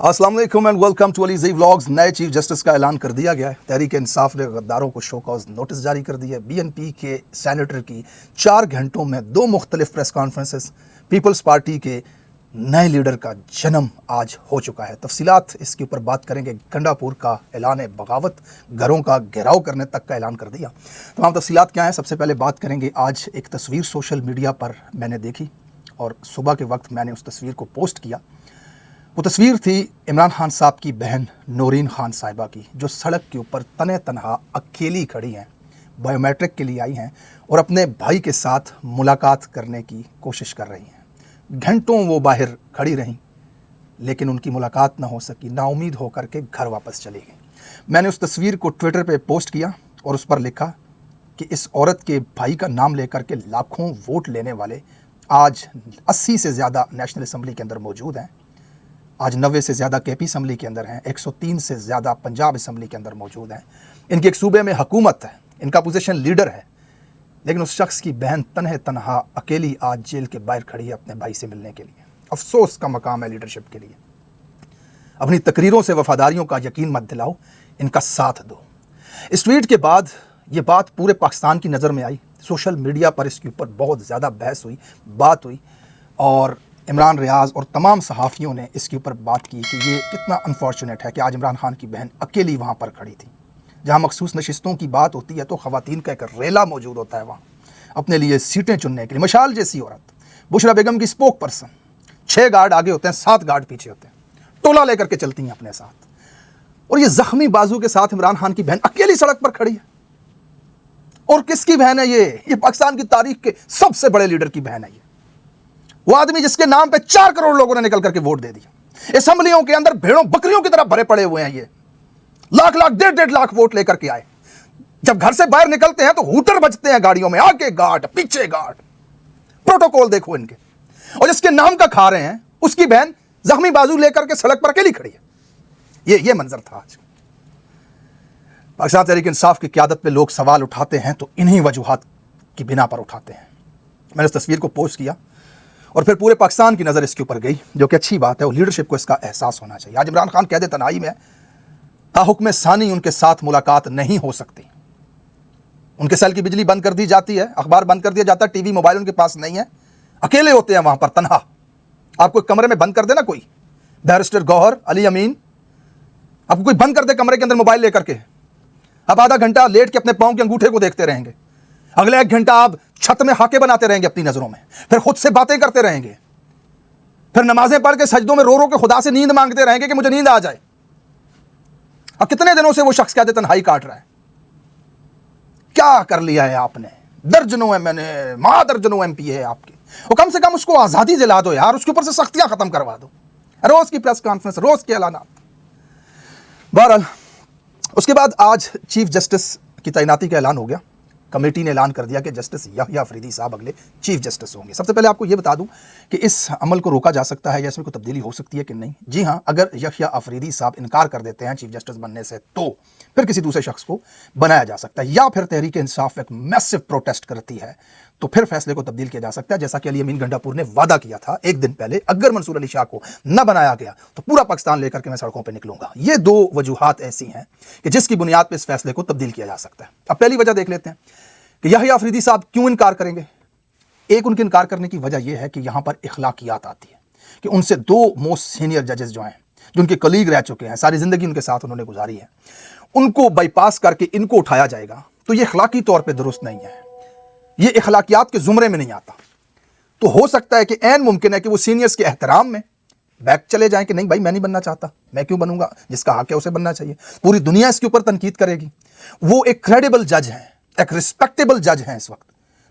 अस्सलाम वालेकुम and welcome to अलीज़ी vlogs. नए चीफ जस्टिस का ऐलान कर दिया गया है। तहरीक इंसाफ ने गद्दारों को शो कॉज नोटिस जारी कर दी है। बीएनपी के सेनेटर की 4 घंटों में 2 मुख्तलिफ प्रेस कॉन्फ्रेंसेस। पीपल्स पार्टी के नए लीडर का जन्म आज हो चुका है। तफसीलात इसके ऊपर बात करेंगे। गंडापुर का ऐलान बगावत, घरों का घेराव करने तक का ऐलान कर दिया। तमाम तफसीलात क्या हैं, सबसे पहले बात करेंगे। आज एक तस्वीर सोशल मीडिया पर मैंने देखी और सुबह के वक्त मैंने उस तस्वीर को पोस्ट किया। वो तस्वीर थी इमरान खान साहब की बहन नौरीन खान साहिबा की, जो सड़क के ऊपर तने तनहा अकेली खड़ी हैं, बायोमेट्रिक के लिए आई हैं और अपने भाई के साथ मुलाकात करने की कोशिश कर रही हैं। घंटों वो बाहर खड़ी रहीं, लेकिन उनकी मुलाकात ना हो सकी। नाउमीद होकर के घर वापस चली गई। मैंने उस तस्वीर को ट्विटर पे पोस्ट किया और उस पर लिखा कि इस औरत के भाई का नाम लेकर के लाखों वोट लेने वाले आज 80 से ज़्यादा नेशनल असम्बली के अंदर मौजूद हैं। आज 90 से ज़्यादा केपी असम्बली के अंदर हैं, 103 से ज़्यादा पंजाब असम्बली के अंदर मौजूद हैं। इनके एक सूबे में हुकूमत है, इनका अपोजिशन लीडर है, लेकिन उस शख्स की बहन तनहा अकेली आज जेल के बाहर खड़ी है अपने भाई से मिलने के लिए। अफसोस का मकाम है लीडरशिप के लिए। अपनी तकरीरों से वफादारियों का यकीन मत दिलाओ, इनका साथ दो। इस ट्वीट के बाद ये बात पूरे पाकिस्तान की नज़र में आई। सोशल मीडिया पर इसके ऊपर बहुत ज़्यादा बहस हुई, बात हुई और इमरान रियाज और तमाम सहाफ़ियों ने इसके ऊपर बात की कि ये कितना अनफॉर्चुनेट है कि आज इमरान खान की बहन अकेली वहाँ पर खड़ी थी। जहाँ मखसूस नशिस्तों की बात होती है तो ख़वातीन का एक रेला मौजूद होता है वहाँ अपने लिए सीटें चुनने के लिए। मशाल जैसी औरत, बुशरा बेगम की स्पोक पर्सन, 6 गार्ड आगे होते हैं, 7 गार्ड पीछे होते हैं, टोला लेकर के चलती हैं अपने साथ। और ये ज़ख्मी बाजू के साथ इमरान खान की बहन अकेली सड़क पर खड़ी है। और किसकी बहन है ये पाकिस्तान की तारीख के सबसे बड़े लीडर की बहन है। वो आदमी जिसके नाम पे 4 करोड़ लोगों ने निकल करके वोट दे दिया। असम्बलियों के अंदर भेड़ों बकरियों की तरह भरे पड़े हुए हैं। ये लाख लाख 1.5 लाख वोट लेकर के आए। जब घर से बाहर निकलते हैं तो हूटर बजते हैं गाड़ियों में, आगे गार्ड पीछे गार्ड। प्रोटोकॉल देखो इनके। और जिसके नाम का खा रहे हैं उसकी बहन जख्मी बाजू लेकर के सड़क पर अकेली खड़ी है। ये मंजर था आज। पाकिस्तान तहरीक इंसाफ की क़यादत पे लोग सवाल उठाते हैं तो इन्हीं वजूहात की बिना पर उठाते हैं। मैंने इस तस्वीर को पोस्ट किया और फिर पूरे पाकिस्तान की नज़र इसके ऊपर गई, जो कि अच्छी बात है। और लीडरशिप को इसका एहसास होना चाहिए। आज इमरान खान कैद तनाई में ताहुक्म सानी उनके साथ मुलाकात नहीं हो सकती। उनके सेल की बिजली बंद कर दी जाती है, अखबार बंद कर दिया जाता है, टीवी मोबाइल उनके पास नहीं है, अकेले होते हैं वहाँ पर तनहा। आपको कमरे में बंद कर देना कोई, बैरिस्टर गौहर अली अमीन, आपको कोई बंद कर दे कमरे के अंदर मोबाइल लेकर के, आप आधा घंटा लेट के अपने पाँव के अंगूठे को देखते रहेंगे। अगले 1 घंटा आप छत में हाके बनाते रहेंगे अपनी नजरों में, फिर खुद से बातें करते रहेंगे, फिर नमाजें पढ़ के सजदों में रो रो के खुदा से नींद मांगते रहेंगे कि मुझे नींद आ जाए। और कितने दिनों से वो शख्स कहते तन्हाई काट रहा है। क्या कर लिया है आपने? दर्जनों दर्जनों MP है आपके। और कम से कम उसको आजादी दिला दो यार, उसके ऊपर से सख्तियां खत्म करवा दो। रोज की प्रेस कॉन्फ्रेंस, रोज के ऐलान। बहरहाल उसके बाद आज चीफ जस्टिस की तैनाती का ऐलान हो गया। कमेटी ने ऐलान कर दिया कि जस्टिस यहया अफरीदी साहब अगले चीफ जस्टिस होंगे। सबसे पहले आपको यह बता दूं कि इस अमल को रोका जा सकता है या इसमें कोई तब्दीली हो सकती है कि नहीं। जी हां, अगर यहया अफरीदी साहब इनकार कर देते हैं चीफ जस्टिस बनने से तो फिर किसी दूसरे शख्स को बनाया जा सकता है, या फिर तहरीक इंसाफ एक मैसिव प्रोटेस्ट करती है तो फिर फैसले को तब्दील किया जा सकता है। जैसा कि अली अमीन गंडापुर ने वादा किया था 1 दिन पहले, अगर मंसूर अली शाह को न बनाया गया तो पूरा पाकिस्तान लेकर के मैं सड़कों पर निकलूंगा। ये 2 वजूहात ऐसी हैं कि जिसकी बुनियाद पर इस फैसले को तब्दील किया जा सकता है। अब पहली वजह देख लेते हैं कि यहया अफरीदी साहब क्यों इनकार करेंगे। एक, उनके इनकार करने की वजह यह है कि यहां पर इखलाकियात आती है कि उनसे 2 मोस्ट सीनियर जजेस जो हैं, जो उनके कलीग रह चुके हैं, सारी जिंदगी उनके साथ उन्होंने गुजारी है, उनको बाईपास करके इनको उठाया जाएगा तो ये इखलाकी तौर पर दुरुस्त नहीं है। ये इखलाकियात के जुमरे में नहीं आता। तो हो सकता है कि ऐन मुमकिन है कि वो सीनियर्स के एहतराम में बैक चले जाएं कि नहीं भाई मैं नहीं बनना चाहता, मैं क्यों बनूंगा, जिसका हक है उसे बनना चाहिए। पूरी दुनिया इसके ऊपर तनकीद करेगी। वो एक क्रेडिबल जज हैं, एक रिस्पेक्टेबल जज हैं इस वक्त,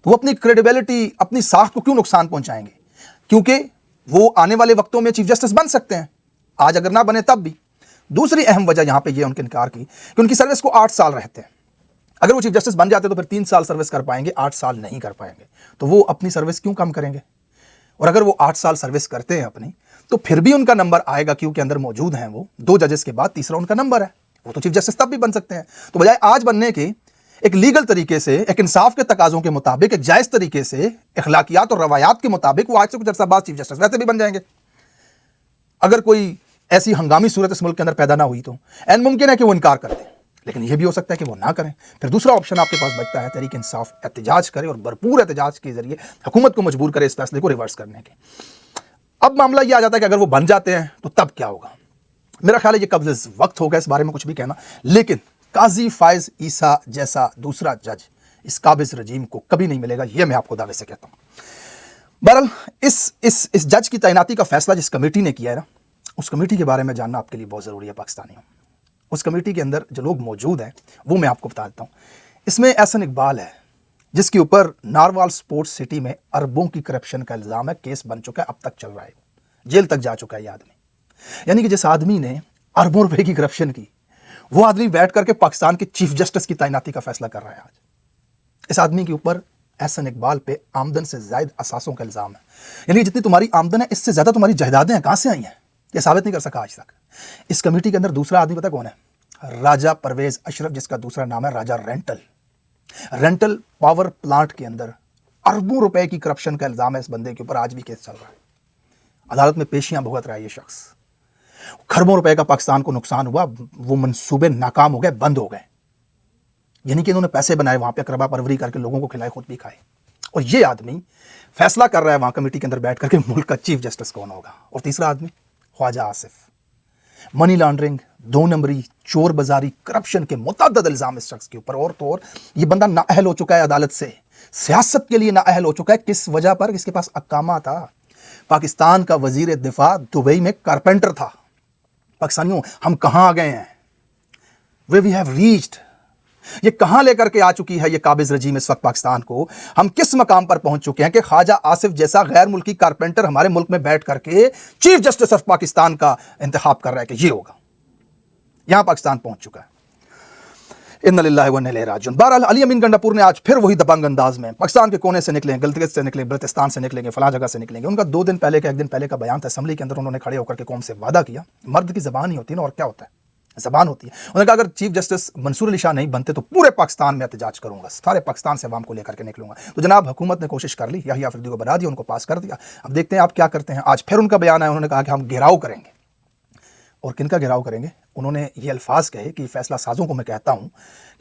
तो वो अपनी क्रेडिबिलिटी, अपनी साख को क्यों नुकसान पहुंचाएंगे, क्योंकि वो आने वाले वक्तों में चीफ जस्टिस बन सकते हैं, आज अगर ना बने तब भी। दूसरी अहम वजह यहां पे ये उनके इनकार की कि उनकी सर्विस को 8 साल रहते हैं। अगर वो चीफ जस्टिस बन जाते तो फिर 3 साल सर्विस कर पाएंगे, 8 साल नहीं कर पाएंगे। तो वो अपनी सर्विस क्यों कम करेंगे? और अगर वो 8 साल सर्विस करते हैं अपनी, तो फिर भी उनका नंबर आएगा, क्योंकि अंदर मौजूद हैं वो 2 जजेस के बाद तीसरा उनका नंबर है। वो तो चीफ जस्टिस तब भी बन सकते हैं। तो बजाय आज बनने के एक लीगल तरीके से, एक इंसाफ के तकाजों के मुताबिक, एक जायज़ तरीके से, इखलाकियात और रवायात के मुताबिक वो आज से कुछ अरसा बाद चीफ जस्टिस वैसे भी बन जाएंगे। अगर कोई ایسی ہنگامی صورت اس ملک کے اندر پیدا نہ ہوئی تو این ممکن ہے کہ وہ انکار کر دیں، لیکن یہ بھی ہو سکتا ہے کہ وہ نہ کریں. پھر دوسرا آپشن آپ کے پاس بچتا ہے تحریک انصاف احتجاج کرے اور بھرپور احتجاج کے ذریعے حکومت کو مجبور کرے اس فیصلے کو ریورس کرنے کے. اب معاملہ یہ آ جاتا ہے کہ اگر وہ بن جاتے ہیں تو تب کیا ہوگا. میرا خیال ہے یہ قبل وقت ہوگا اس بارے میں کچھ بھی کہنا، لیکن قاضی فائز عیسیٰ جیسا دوسرا جج اس قابض رجیم کو کبھی نہیں ملے گا، یہ میں آپ کو دعوے سے کہتا ہوں. بہرحال اس جج کی تعیناتی کا فیصلہ جس کمیٹی نے کیا ہے نا، اس کمیٹی کے بارے میں جاننا آپ کے لیے بہت ضروری ہے پاکستانیوں. اس کمیٹی کے اندر جو لوگ موجود ہیں وہ میں آپ کو بتا دیتا ہوں. اس میں احسن اقبال ہے جس کے اوپر ناروال سپورٹس سٹی میں اربوں کی کرپشن کا الزام ہے، کیس بن چکا ہے، اب تک چل رہا ہے، جیل تک جا چکا ہے یہ آدمی. یعنی کہ جس آدمی نے اربوں روپے کی کرپشن کی، وہ آدمی بیٹھ کر کے پاکستان کے چیف جسٹس کی تعیناتی کا فیصلہ کر رہا ہے آج. اس آدمی کے اوپر احسن اقبال پہ آمدن سے زائد اثاثوں کا الزام ہے. یعنی جتنی تمہاری آمدن ہے اس سے زیادہ تمہاری جائیدادیں ہیں، کہاں سے آئی ہیں یہ ثابت نہیں کر سکا آج تک. اس کمیٹی کے اندر دوسرا آدمی پتہ کون ہے؟ راجہ پرویز اشرف، جس کا دوسرا نام ہے راجہ رینٹل پاور پلانٹ کے اندر اربوں روپے کی کرپشن کا الزام ہے اس بندے کے اوپر، آج بھی کیس چل رہا ہے. عدالت میں پیشیاں بھگت رہا ہے یہ شخص. کھربوں روپے کا پاکستان کو نقصان ہوا، وہ منصوبے ناکام ہو گئے، بند ہو گئے. یعنی کہ انہوں نے پیسے بنائے وہاں پہ، اقربا پروری کر کے لوگوں کو کھلائے، خود بھی کھائے. اور یہ آدمی فیصلہ کر رہا ہے وہاں کمیٹی کے اندر بیٹھ کر کے ملک کا چیف جسٹس کون ہوگا. اور تیسرا آدمی خواجہ آصف، منی لانڈرنگ، 2 نمبری، چور بازاری، کرپشن کے متعدد الزام اس شخص کے اوپر. اور تو اور یہ بندہ نااہل ہو چکا ہے عدالت سے، سیاست کے لیے نااہل ہو چکا ہے. کس وجہ پر؟ اس کے پاس اقامہ تھا. پاکستان کا وزیر دفاع دبئی میں کارپینٹر تھا. پاکستانیوں ہم کہاں آ گئے ہیں؟ where we have reached. یہ کہاں لے کر کے آ چکی ہے یہ قابض رجیم اس وقت پاکستان کو؟ ہم کس مقام پر پہنچ چکے ہیں کہ خواجہ آصف جیسا غیر ملکی کارپینٹر ہمارے ملک میں بیٹھ کر کے چیف جسٹس آف پاکستان کا انتخاب کر رہا ہے کہ یہ ہوگا. یہاں پاکستان پہنچ چکا ہے. اِنَّ لِلَّهِ وَإِنَّا إِلَيْهِ راجعون. بہرحال علی امین گنڈاپور نے آج پھر وہی دبنگ انداز میں پاکستان کے کونے سے نکلیں، گلگت سے نکلیں، بلتستان سے نکلیں گے، فلاں جگہ سے نکلیں گے. ان کا 2 دن پہلے کا 1 دن پہلے کا بیان تھا اسمبلی کے اندر. انہوں نے کھڑے ہو کر کے قوم سے وعدہ کیا. مرد کی زبان ہی ہوتی ہے نا، اور کیا ہوتا ہے؟ زبان ہوتی ہے. انہوں نے کہا اگر چیف جسٹس منصور علی شاہ نہیں بنتے تو پورے پاکستان میں احتجاج کروں گا، سارے پاکستان سے عوام کو لے کر کے نکلوں گا. تو جناب حکومت نے کوشش کر لی، یحییٰ آفریدی کو بنا دیا، ان کو پاس کر دیا. اب دیکھتے ہیں آپ کیا کرتے ہیں. آج پھر ان کا بیان ہے، انہوں نے کہا کہ ہم گھیراؤ کریں گے. اور کن کا گھیراؤ کریں گے؟ انہوں نے یہ الفاظ کہے کہ فیصلہ سازوں کو میں کہتا ہوں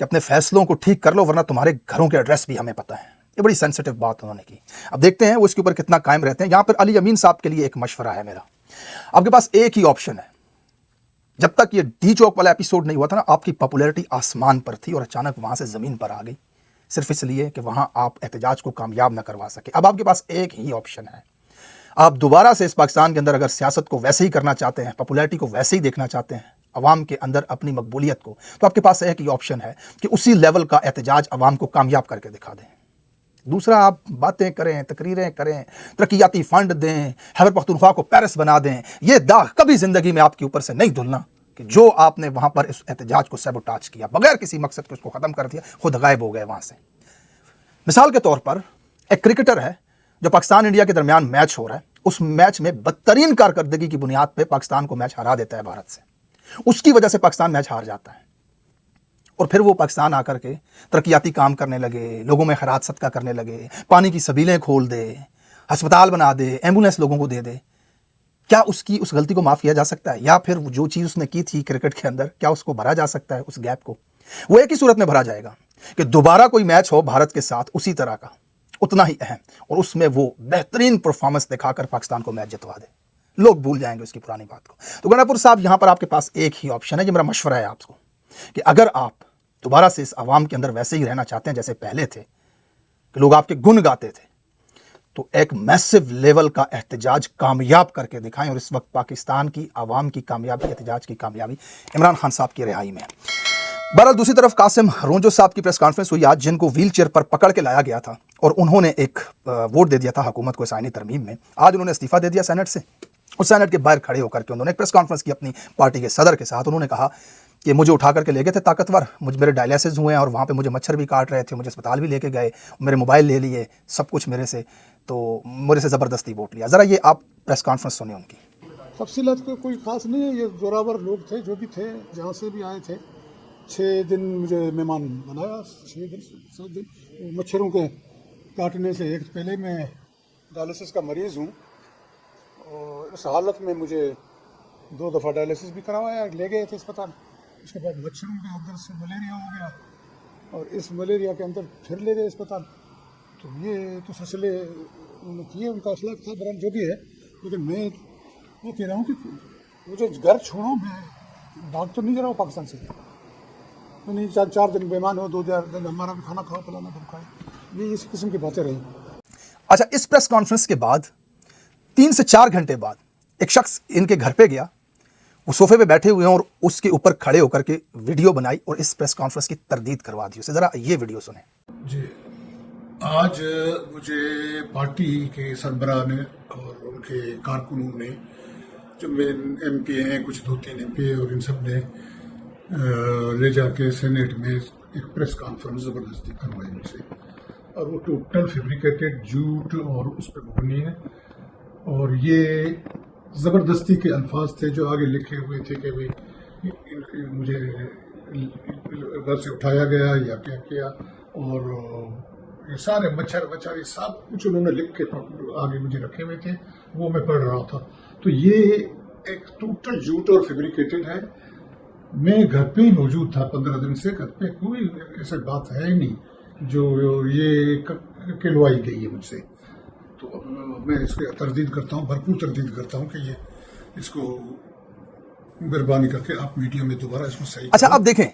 کہ اپنے فیصلوں کو ٹھیک کر لو ورنہ تمہارے گھروں کے ایڈریس بھی ہمیں پتہ ہے. یہ بڑی سینسٹیو بات انہوں نے کی. اب دیکھتے ہیں وہ اس کے اوپر کتنا قائم رہتے ہیں. یہاں پر علی امین صاحب کے لیے ایک مشورہ ہے میرا. آپ کے پاس ایک ہی آپشن ہے. جب تک یہ ڈی چوک والا ایپیسوڈ نہیں ہوا تھا نا، آپ کی پاپولیرٹی آسمان پر تھی اور اچانک وہاں سے زمین پر آ گئی، صرف اس لیے کہ وہاں آپ احتجاج کو کامیاب نہ کروا سکے. اب آپ کے پاس ایک ہی آپشن ہے. آپ دوبارہ سے اس پاکستان کے اندر اگر سیاست کو ویسے ہی کرنا چاہتے ہیں، پاپولیرٹی کو ویسے ہی دیکھنا چاہتے ہیں، عوام کے اندر اپنی مقبولیت کو، تو آپ کے پاس ایک ہی آپشن ہے کہ اسی لیول کا احتجاج عوام کو کامیاب کر کے دکھا دیں. دوسرا آپ باتیں کریں، تقریریں کریں، ترقیاتی فنڈ دیں، خیبر پختونخوا کو پیرس بنا دیں، یہ داغ کبھی زندگی میں آپ کے اوپر سے نہیں دھلنا کہ جو آپ نے وہاں پر اس احتجاج کو سیبوٹاج کیا، بغیر کسی مقصد کے اس کو ختم کر دیا، خود غائب ہو گئے وہاں سے. مثال کے طور پر ایک کرکٹر ہے جو پاکستان انڈیا کے درمیان میچ ہو رہا ہے، اس میچ میں بدترین کارکردگی کی بنیاد پہ پاکستان کو میچ ہرا دیتا ہے بھارت سے. اس کی وجہ سے پاکستان میچ ہار جاتا ہے. اور پھر وہ پاکستان آ کر کے ترقیاتی کام کرنے لگے، لوگوں میں خیرات صدقہ کرنے لگے، پانی کی سبیلیں کھول دے، ہسپتال بنا دے، ایمبولینس لوگوں کو دے دے. کیا اس غلطی کو معاف کیا جا سکتا ہے؟ یا پھر جو چیز اس نے کی تھی کرکٹ کے اندر، کیا اس کو بھرا جا سکتا ہے؟ اس گیپ کو وہ ایک ہی صورت میں بھرا جائے گا کہ دوبارہ کوئی میچ ہو بھارت کے ساتھ اسی طرح کا، اتنا ہی اہم، اور اس میں وہ بہترین پرفارمنس دکھا کر پاکستان کو میچ جتوا دے. لوگ بھول جائیں گے اس کی پرانی بات کو. تو گنڈاپور صاحب، یہاں پر آپ کے پاس ایک ہی آپشن ہے. یہ میرا مشورہ ہے آپ کو کہ اگر آپ دوبارہ سے اس عوام کے اندر ویسے ہی رہنا چاہتے ہیں جیسے پہلے تھے کہ لوگ آپ کے گن گاتے تھے، تو ایک میسو لیول کا احتجاج کامیاب کر کے دکھائیں. اور اس وقت پاکستان کی عوام کی کامیابی، احتجاج کی کامیابی عمران خان صاحب کی رہائی میں. بہرحال دوسری طرف قاسم رونجو صاحب کی پریس کانفرنس ہوئی آج، جن کو ویل چیئر پر پکڑ کے لایا گیا تھا اور انہوں نے ایک ووٹ دے دیا تھا حکومت کو آئینی ترمیم میں. آج انہوں نے استعفیٰ دے دیا سینٹ سے، اور سینٹ کے باہر کھڑے ہو کر کے انہوں نے ایک پریس کانفرنس کی اپنی پارٹی کے صدر کے ساتھ. انہوں نے کہا کہ مجھے اٹھا کر کے لے گئے تھے طاقتور، میرے ڈائلیسس ہوئے ہیں اور وہاں پہ مجھے مچھر بھی کاٹ رہے تھے، مجھے اسپتال بھی لے کے گئے، میرے موبائل لے لیے، سب کچھ میرے سے، تو میرے سے زبردستی ووٹ لیا. ذرا یہ آپ پریس کانفرنس سنیں ان کی. تفصیلات کا کوئی خاص نہیں ہے. یہ زوراور لوگ تھے جو بھی تھے، جہاں سے بھی آئے تھے. 6 دن مجھے مہمان بنایا، 6 دن 7 دن مچھروں کے کاٹنے سے. ایک پہلے میں ڈائلسس کا مریض ہوں اور اس حالت میں مجھے 2 दफ़ा डायलिसिस भी करवाया, ले गए थे अस्पताल। उसके बाद मच्छरों के अंदर से मलेरिया हो गया और इस मलेरिया के अंदर फिर ले गए अस्पताल। तो ये तो फैसले उन्होंने किए, उनका अखलाक था बरन जो भी है, लेकिन मैं वो कह रहा हूँ कि मुझे घर छोड़ो, मैं भाग तो नहीं जा रहा हूँ पाकिस्तान से। मैं नहीं 4 दिन बेमान हो, 2 दिन हमारा भी खाना खाओ, फलाना धमकाए, ये इस किस्म की बातें रही। अच्छा, इस प्रेस कॉन्फ्रेंस के बाद 3 से 4 घंटे बाद एक शख्स इनके घर पे गया, वो सोफे पे बैठे हुए हैं और उसके ऊपर खड़े होकर के वीडियो बनाई और इस प्रेस कॉन्फ्रेंस की तरदीद करवा दी उसे। जरा ये वीडियो सुने। जी, आज मुझे पार्टी के सरबराह ने और उनके कारकुनों ने, जो मेन MP हैं, कुछ 2-3 MP और इन सब ने ले जाके सेनेट में एक प्रेस कॉन्फ्रेंस ज़बरदस्ती करवाई मुझसे, और वो टोटल फैब्रिकेटेड झूठ और उस पर मबनी है। और ये ज़बरदस्ती के अल्फाज थे जो आगे लिखे हुए थे कि भाई मुझे घर से उठाया गया या क्या किया, और ये सारे मच्छर ये सब कुछ उन्होंने लिख के आगे मुझे रखे हुए थे, वो मैं पढ़ रहा था। तो ये एक टोटल झूठ और फैब्रिकेटेड है। मैं घर पे ही मौजूद था 15 दिन से, घर पे कोई ऐसी बात है ही नहीं जो ये कहलवाई गई है मुझसे। तो मैं इसकी तरदीद करता हूँ, भरपूर तरदीद करता हूँ कि ये इसको मेहरबानी करके आप मीडिया में दोबारा इसको सही। अच्छा, अब देखें,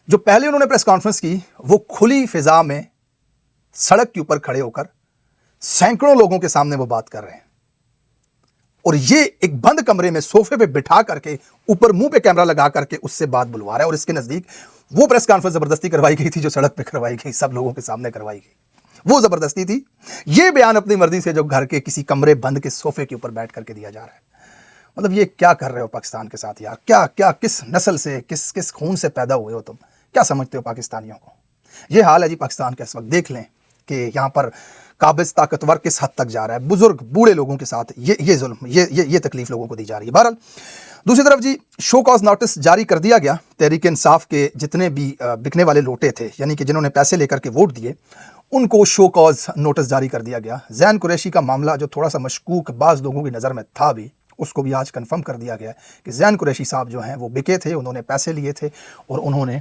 जो पहले उन्होंने प्रेस कॉन्फ्रेंस की वो खुली फिजा में सड़क के ऊपर खड़े होकर सैकड़ों लोगों के सामने वो बात कर रहे हैं, और ये एक बंद कमरे में सोफे पे बिठा करके ऊपर मुंह पे कैमरा लगा करके उससे बात बुलवा रहा है। और इसके नजदीक वो प्रेस कॉन्फ्रेंस जबरदस्ती करवाई गई थी जो सड़क पे करवाई गई, सब लोगों के सामने करवाई गई, वो जबरदस्ती थी। ये बयान अपनी मर्जी से जो घर के किसी कमरे बंद के सोफे के ऊपर बैठ करके दिया जा रहा है। मतलब ये क्या कर रहे हो पाकिस्तान के साथ यार? क्या क्या किस नस्ल से, किस खून से पैदा हुए हो तुम? क्या समझते हो पाकिस्तानियों को? ये हाल है जी पाकिस्तान का इस वक्त। देख लें कि यहाँ पर काबिज ताकतवर किस हद तक जा रहा है। बुजुर्ग बूढ़े लोगों के साथ ये जुल्म, ये तकलीफ लोगों को दी जा रही है। बहरहाल दूसरी तरफ जी, शो कॉज नोटिस जारी कर दिया गया। तहरीक इंसाफ के जितने भी बिकने वाले लोटे थे, यानी कि जिन्होंने पैसे लेकर के वोट दिए, उनको शो कॉज नोटिस जारी कर दिया गया। जैन कुरैशी का मामला जो थोड़ा सा मशकूक बाज़ लोगों की नज़र में था भी, उसको भी आज कंफर्म कर दिया गया कि जैन कुरैशी साहब जो हैं वो बिके थे, उन्होंने पैसे लिए थे और उन्होंने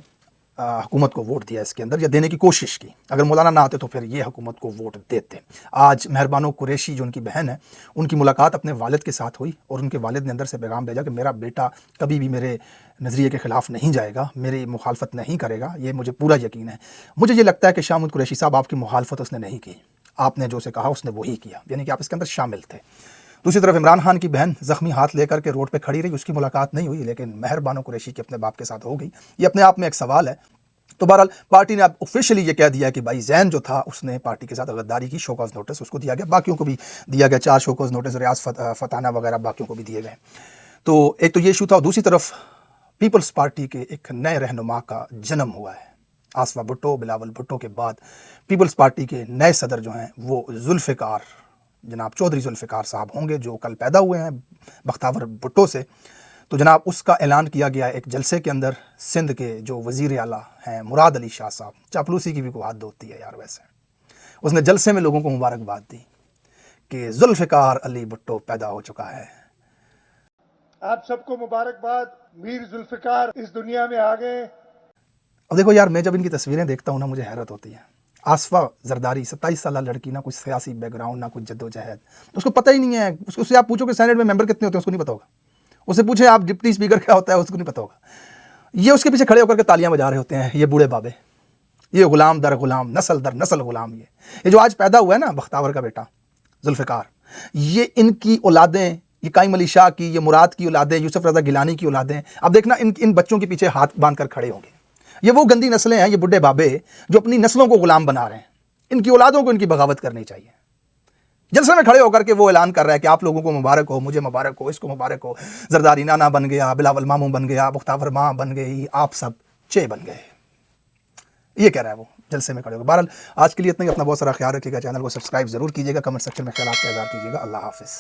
हुकूमत को वोट दिया इसके अंदर, या देने की कोशिश की। अगर मौलाना ना आते तो फिर ये हुकूमत को वोट देते। आज मेहरबानो कुरैशी जो उनकी बहन है, उनकी मुलाकात अपने वालिद के साथ हुई और उनके वालिद ने अंदर से पैगाम भेजा कि मेरा बेटा कभी भी मेरे नज़रिए के ख़िलाफ़ नहीं जाएगा, मेरी मुखालफत नहीं करेगा, ये मुझे पूरा यकीन है। मुझे ये लगता है कि शामुद कुरैशी साहब, आपकी मुखालफत उसने नहीं की, आपने जो उसे कहा उसने वही किया, यानी कि आप इसके अंदर शामिल थे। दूसरी तरफ इमरान खान की बहन ज़ख्मी हाथ लेकर के रोड पे खड़ी रही, उसकी मुलाकात नहीं हुई, लेकिन मेहरबानो कुरैशी के अपने बाप के साथ हो गई। ये अपने आप में एक सवाल है। तो बहरहाल पार्टी ने अब ऑफिशियली ये कह दिया कि भाई जैन जो था उसने पार्टी के साथ गद्दारी की, शोकॉज नोटिस उसको दिया गया, बाकियों को भी दिया गया, 4 शोकॉज नोटिस, रियाज फताना वगैरह बाकियों को भी दिए गए। तो एक तो ये इशू था, और दूसरी तरफ पीपल्स पार्टी के एक नए रहनुमा का जन्म हुआ है। आसफा भुट्टो, बिलावल भुट्टो के बाद पीपल्स पार्टी के नए सदर जो हैं वो जुल्फ़िकार, जनाब चौधरी जुल्फ़िकार साहब होंगे, जो कल पैदा हुए हैं बख्तावर भुट्टो से। तो जनाब उसका ऐलान किया गया एक जलसे के अंदर। सिंध के जो वज़ीर आला हैं मुराद अली शाह साहब, चापलूसी की भी कोई हद होती है यार, वैसे उसने जलसे में लोगों को मुबारकबाद दी कि जुल्फ़िकार अली भुट्टो पैदा हो चुका है। आप सबको मुबारकबाद, मीर जुल्फ़िकार इस दुनिया में आ गए। अब देखो यार, मैं जब इनकी तस्वीरें देखता हूँ ना, मुझे हैरत होती है। आसफा जरदारी 27 साल लड़की, ना कुछ सियासी बैकग्राउंड, ना कुछ जद्दोजहद, उसको पता ही नहीं है। उससे आप पूछो कि सेनेट में मेंबर कितने होते हैं, उसको नहीं पता होगा। उससे पूछे आप डिप्टी स्पीकर क्या होता है, उसको नहीं पता होगा। ये उसके पीछे खड़े होकर के तालियां बजा रहे होते हैं, ये बूढ़े बाबे, ये गुलाम दर गुलाम, नस्ल दर नस्ल गुलाम। ये जो आज पैदा हुआ है ना बख्तावर का बेटा जुल्फ़िकार, ये इनकी औलादें, ये काइम अली शाह की, ये मुराद की औलादें, यूसुफ रज़ा गिलानी की औलादें। अब देखना इन बच्चों के पीछे हाथ बांध कर खड़े होंगे। ये वो गंदी नस्लें हैं, ये बुढ़े बाबे जो अपनी नस्लों को गुलाम बना रहे हैं। इनकी औलादों को इनकी बगावत करनी चाहिए। जलसे में खड़े होकर के वो ऐलान कर रहा है कि आप लोगों को मुबारक हो, मुझे मुबारक हो, इसको मुबारक हो, जरदारी नाना बन गया, बिलावल मामू बन गया, बख्तावर माँ बन गई, आप सब चे बन गए, ये कह रहा है वो जलसे में खड़े होकर। बहरहाल आज के लिए इतना ही। अपना बहुत सारा ख्याल रखिएगा, चैनल को सब्सक्राइब जरूर कीजिएगा, कमेंट सेक्शन में ख्याल आपका इज़हार कीजिएगा। अल्लाह हाफिज़।